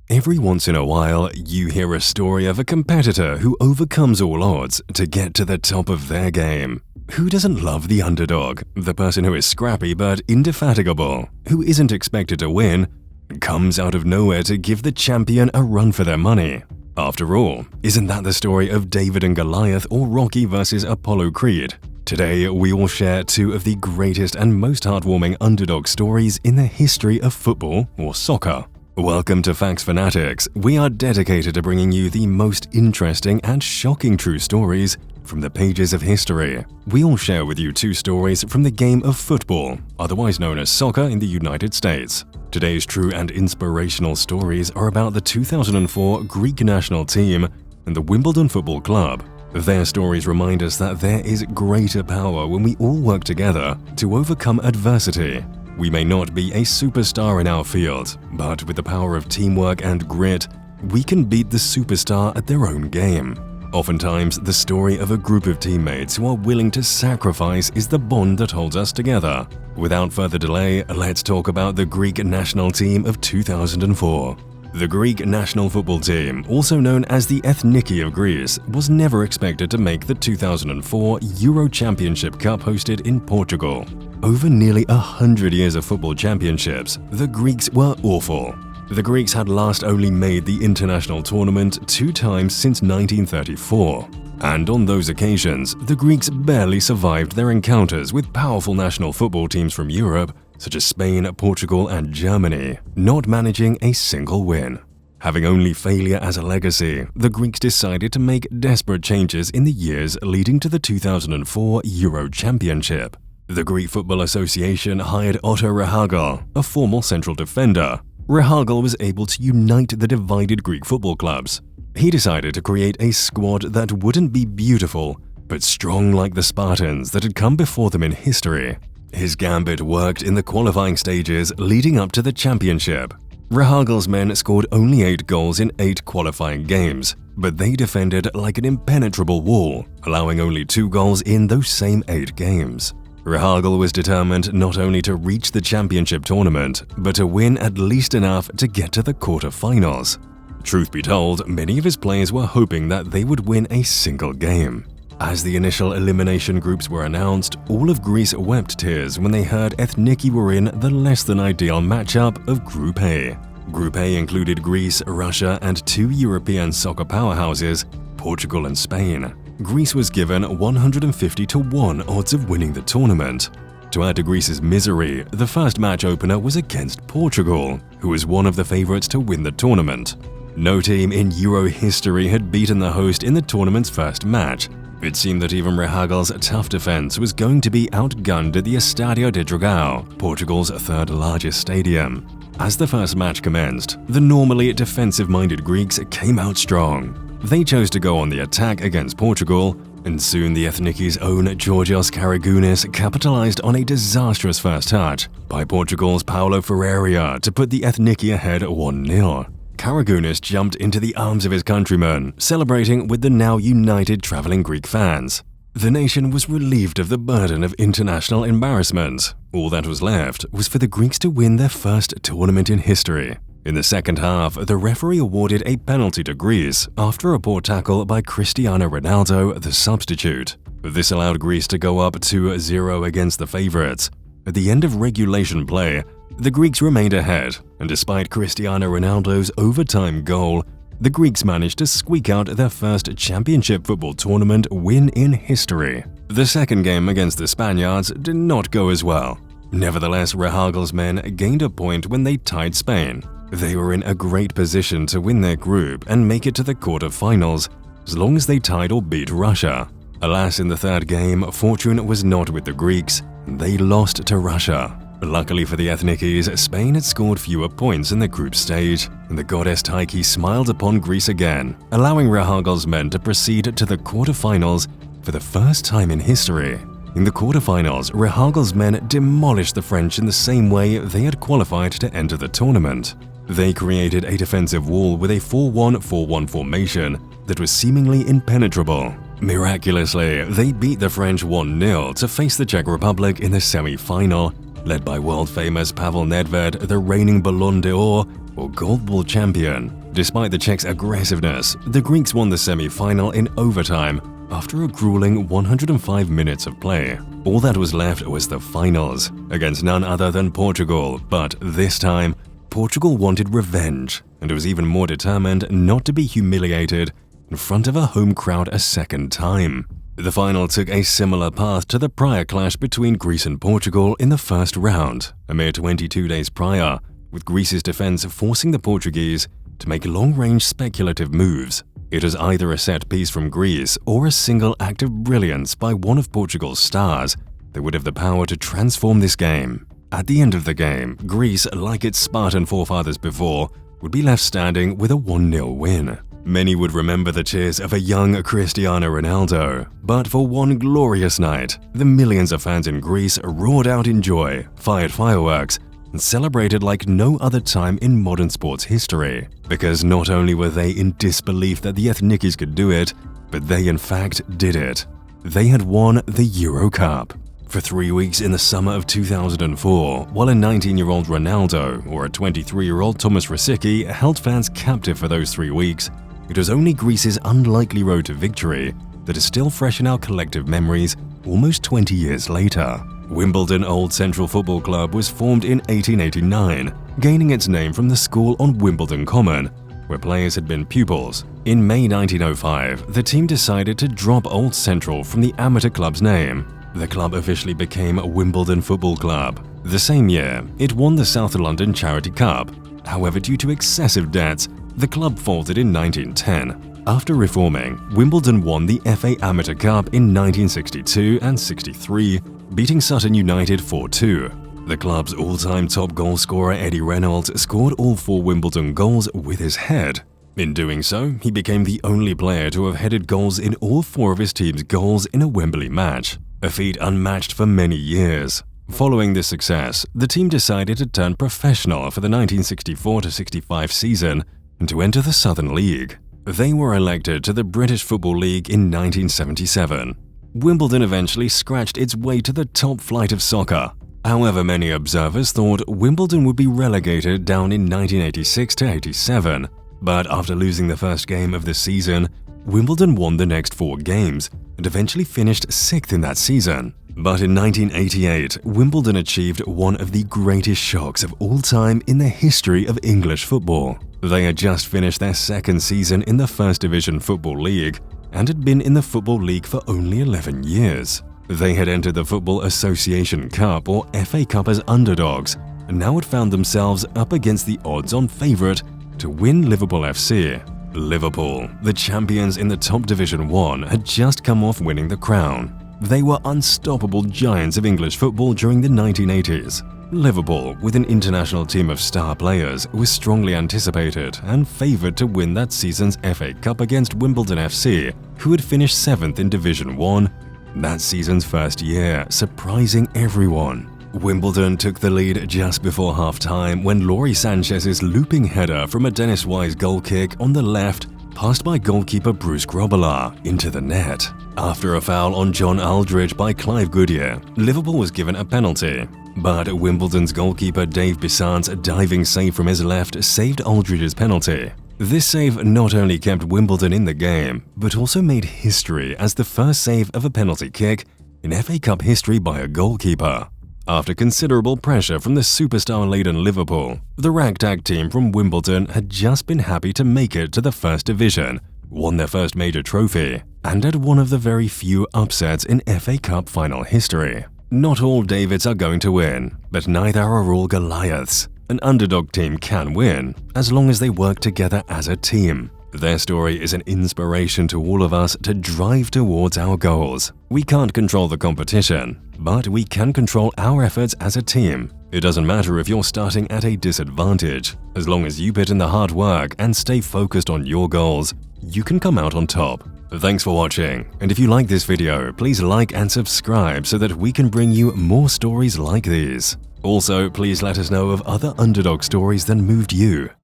Every once in a while, you hear a story of a competitor who overcomes all odds to get to the top of their game. Who doesn't love the underdog, the person who is scrappy but indefatigable, who isn't expected to win, comes out of nowhere to give the champion a run for their money? After all, isn't that the story of David and Goliath or Rocky versus Apollo Creed? Today, we will share two of the greatest and most heartwarming underdog stories in the history of football or soccer. Welcome to Facts Fanatics. We are dedicated to bringing you the most interesting and shocking true stories from the pages of history. We will share with you two stories from the game of football, otherwise known as soccer in the United States. Today's true and inspirational stories are about the 2004 Greek national team and the Wimbledon Football Club. Their stories remind us that there is greater power when we all work together to overcome adversity. We may not be a superstar in our field, but with the power of teamwork and grit, we can beat the superstar at their own game. Oftentimes, the story of a group of teammates who are willing to sacrifice is the bond that holds us together. Without further delay, let's talk about the Greek national team of 2004. The Greek national football team, also known as the Ethniki of Greece, was never expected to make the 2004 Euro Championship Cup hosted in Portugal. Over nearly 100 years of football championships, the Greeks were awful. The Greeks had last only made the international tournament 2 times since 1934. And on those occasions, the Greeks barely survived their encounters with powerful national football teams from Europe, such as Spain, Portugal, and Germany, not managing a single win. Having only failure as a legacy, the Greeks decided to make desperate changes in the years leading to the 2004 Euro Championship. The Greek Football Association hired Otto Rehagel, a former central defender. Rehagel was able to unite the divided Greek football clubs. He decided to create a squad that wouldn't be beautiful, but strong like the Spartans that had come before them in history. His gambit worked in the qualifying stages leading up to the championship. Rehagel's men scored only 8 goals in 8 qualifying games, but they defended like an impenetrable wall, allowing only 2 goals in those same 8 games. Rehagel was determined not only to reach the championship tournament, but to win at least enough to get to the quarter-finals. Truth be told, many of his players were hoping that they would win a single game. As the initial elimination groups were announced, all of Greece wept tears when they heard Ethniki were in the less-than-ideal matchup of Group A. Group A included Greece, Russia, and 2 European soccer powerhouses, Portugal and Spain. Greece was given 150-1 odds of winning the tournament. To add to Greece's misery, the first match opener was against Portugal, who was one of the favorites to win the tournament. No team in Euro history had beaten the host in the tournament's first match. It seemed that even Rehagel's tough defense was going to be outgunned at the Estádio de Dragão, Portugal's 3rd largest stadium. As the first match commenced, the normally defensive-minded Greeks came out strong. They chose to go on the attack against Portugal, and soon the Ethniki's own Georgios Karagounis capitalized on a disastrous first touch by Portugal's Paulo Ferreira to put the Ethniki ahead 1-0. Karagounis jumped into the arms of his countrymen, celebrating with the now united traveling Greek fans. The nation was relieved of the burden of international embarrassment. All that was left was for the Greeks to win their first tournament in history. In the second half, the referee awarded a penalty to Greece after a poor tackle by Cristiano Ronaldo, the substitute. This allowed Greece to go up 2-0 against the favorites. At the end of regulation play, the Greeks remained ahead, and despite Cristiano Ronaldo's overtime goal, the Greeks managed to squeak out their first championship football tournament win in history. The second game against the Spaniards did not go as well. Nevertheless, Rehagel's men gained a point when they tied Spain. They were in a great position to win their group and make it to the quarter-finals, as long as they tied or beat Russia. Alas, in the third game, fortune was not with the Greeks. They lost to Russia. Luckily for the Ethnikis, Spain had scored fewer points in the group stage, and the goddess Tyche smiled upon Greece again, allowing Rehagel's men to proceed to the quarter-finals for the first time in history. In the quarter-finals, Rehagel's men demolished the French in the same way they had qualified to enter the tournament. They created a defensive wall with a 4-1-4-1 formation that was seemingly impenetrable. Miraculously, they beat the French 1-0 to face the Czech Republic in the semi-final, led by world-famous Pavel Nedved, the reigning Ballon d'Or or Gold Ball champion. Despite the Czechs' aggressiveness, the Greeks won the semi-final in overtime after a grueling 105 minutes of play. All that was left was the finals, against none other than Portugal, but this time, Portugal wanted revenge, and was even more determined not to be humiliated in front of a home crowd a second time. The final took a similar path to the prior clash between Greece and Portugal in the first round, a mere 22 days prior, with Greece's defense forcing the Portuguese to make long-range speculative moves. It was either a set piece from Greece or a single act of brilliance by one of Portugal's stars that would have the power to transform this game. At the end of the game, Greece, like its Spartan forefathers before, would be left standing with a 1-0 win. Many would remember the cheers of a young Cristiano Ronaldo, but for one glorious night, the millions of fans in Greece roared out in joy, fired fireworks, and celebrated like no other time in modern sports history. Because not only were they in disbelief that the Ethnikis could do it, but they in fact did it. They had won the Euro Cup. For 3 weeks in the summer of 2004, while a 19-year-old Ronaldo or a 23-year-old Thomas Rosicky held fans captive for those 3 weeks, it was only Greece's unlikely road to victory that is still fresh in our collective memories almost 20 years later. Wimbledon Old Central Football Club was formed in 1889, gaining its name from the school on Wimbledon Common, where players had been pupils. In May 1905, the team decided to drop Old Central from the amateur club's name. The club officially became Wimbledon Football Club. The same year, it won the South London Charity Cup. However, due to excessive debts, the club folded in 1910. After reforming, Wimbledon won the FA Amateur Cup in 1962 and 63, beating Sutton United 4-2. The club's all-time top goal scorer Eddie Reynolds scored all 4 Wimbledon goals with his head. In doing so, he became the only player to have headed goals in all 4 of his team's goals in a Wembley match, a feat unmatched for many years. Following this success, the team decided to turn professional for the 1964-65 season and to enter the Southern League. They were elected to the British Football League in 1977. Wimbledon eventually scratched its way to the top flight of soccer. However, many observers thought Wimbledon would be relegated down in 1986-87, but after losing the first game of the season, Wimbledon won the next 4 games and eventually finished 6th in that season. But in 1988, Wimbledon achieved one of the greatest shocks of all time in the history of English football. They had just finished their 2nd season in the First Division Football League and had been in the Football League for only 11 years. They had entered the Football Association Cup or FA Cup as underdogs and now had found themselves up against the odds-on favourite to win Liverpool FC. Liverpool, the champions in the top Division 1, had just come off winning the crown. They were unstoppable giants of English football during the 1980s. Liverpool, with an international team of star players, was strongly anticipated and favoured to win that season's FA Cup against Wimbledon FC, who had finished 7th in Division 1 that season's first year, surprising everyone. Wimbledon took the lead just before half-time when Laurie Sanchez's looping header from a Dennis Wise goal kick on the left passed by goalkeeper Bruce Grobbelaar into the net. After a foul on John Aldridge by Clive Goodyear, Liverpool was given a penalty. But Wimbledon's goalkeeper Dave Bissant's diving save from his left saved Aldridge's penalty. This save not only kept Wimbledon in the game, but also made history as the first save of a penalty kick in FA Cup history by a goalkeeper. After considerable pressure from the superstar-laden Liverpool, the ragtag team from Wimbledon had just been happy to make it to the First Division, won their first major trophy, and had one of the very few upsets in FA Cup final history. Not all Davids are going to win, but neither are all Goliaths. An underdog team can win, as long as they work together as a team. Their story is an inspiration to all of us to drive towards our goals. We can't control the competition, but we can control our efforts as a team. It doesn't matter if you're starting at a disadvantage. As long as you put in the hard work and stay focused on your goals, you can come out on top. Thanks for watching, and if you like this video, please like and subscribe so that we can bring you more stories like these. Also, please let us know of other underdog stories that moved you.